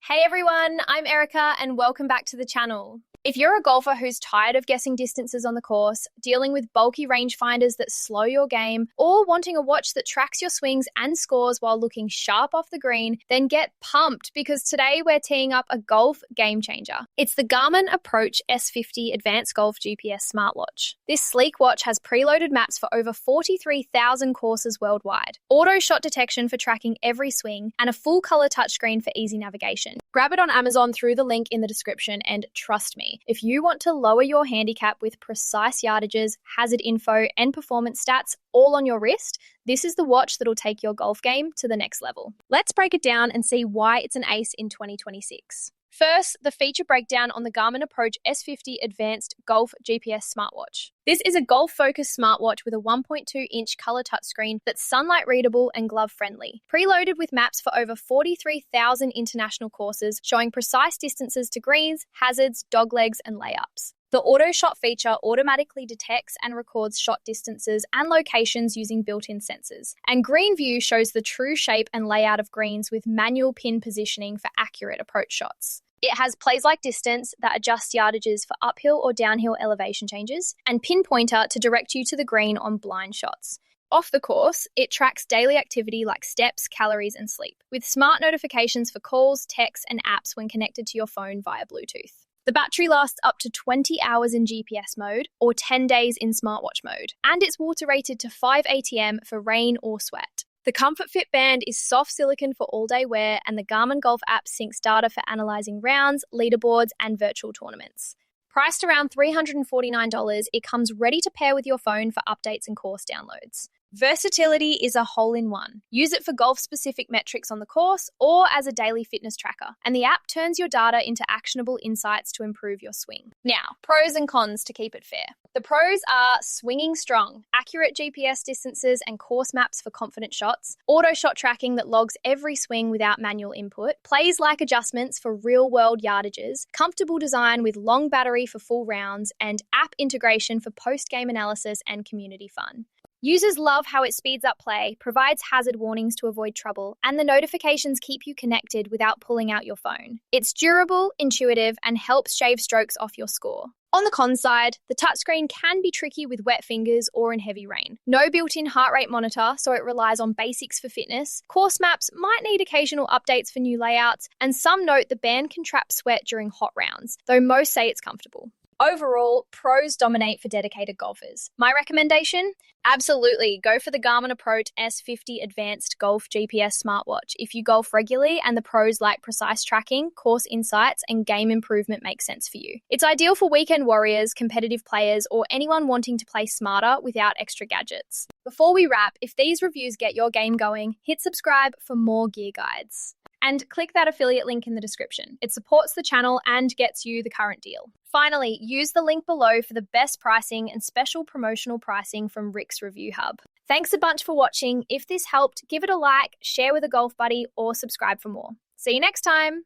Hey everyone, I'm Erica and welcome back to the channel. If you're a golfer who's tired of guessing distances on the course, dealing with bulky rangefinders that slow your game, or wanting a watch that tracks your swings and scores while looking sharp off the green, then get pumped because today we're teeing up a golf game changer. It's the Garmin Approach S50 Advanced Golf GPS smartwatch. This sleek watch has preloaded maps for over 43,000 courses worldwide, AutoShot detection for tracking every swing, and a full-color touchscreen for easy navigation. Grab it on Amazon through the link in the description and trust me, if you want to lower your handicap with precise yardages, hazard info, and performance stats all on your wrist, this is the watch that'll take your golf game to the next level. Let's break it down and see why it's an ace in 2026. First, the feature breakdown on the Garmin Approach S50 Advanced Golf GPS smartwatch. This is a golf-focused smartwatch with a 1.2-inch color touchscreen that's sunlight-readable and glove-friendly. Preloaded with maps for over 43,000 international courses, showing precise distances to greens, hazards, doglegs, and layups. The AutoShot feature automatically detects and records shot distances and locations using built-in sensors. And Green View shows the true shape and layout of greens with manual pin positioning for accurate approach shots. It has PlaysLike distance that adjusts yardages for uphill or downhill elevation changes, and pinpointer to direct you to the green on blind shots. Off the course, it tracks daily activity like steps, calories, and sleep, with smart notifications for calls, texts, and apps when connected to your phone via Bluetooth. The battery lasts up to 20 hours in GPS mode or 10 days in smartwatch mode, and it's water rated to 5 ATM for rain or sweat. The Comfort Fit band is soft silicone for all-day wear, and the Garmin Golf app syncs data for analysing rounds, leaderboards, and virtual tournaments. Priced around $349, it comes ready to pair with your phone for updates and course downloads. Versatility is a hole-in-one. Use it for golf-specific metrics on the course or as a daily fitness tracker, and the app turns your data into actionable insights to improve your swing. Now, pros and cons to keep it fair. The pros are swinging strong, accurate GPS distances and course maps for confident shots, AutoShot tracking that logs every swing without manual input, PlaysLike adjustments for real-world yardages, comfortable design with long battery for full rounds, and app integration for post-game analysis and community fun. Users love how it speeds up play, provides hazard warnings to avoid trouble, and the notifications keep you connected without pulling out your phone. It's durable, intuitive, and helps shave strokes off your score. On the con side, the touchscreen can be tricky with wet fingers or in heavy rain. No built-in heart rate monitor, so it relies on basics for fitness. Course maps might need occasional updates for new layouts, and some note the band can trap sweat during hot rounds, though most say it's comfortable. Overall, pros dominate for dedicated golfers. My recommendation? Absolutely, go for the Garmin Approach S50 Advanced Golf GPS smartwatch if you golf regularly and the pros like precise tracking, course insights, and game improvement make sense for you. It's ideal for weekend warriors, competitive players, or anyone wanting to play smarter without extra gadgets. Before we wrap, if these reviews get your game going, hit subscribe for more gear guides. And click that affiliate link in the description. It supports the channel and gets you the current deal. Finally, use the link below for the best pricing and special promotional pricing from Rick's Review Hub. Thanks a bunch for watching. If this helped, give it a like, share with a golf buddy, or subscribe for more. See you next time.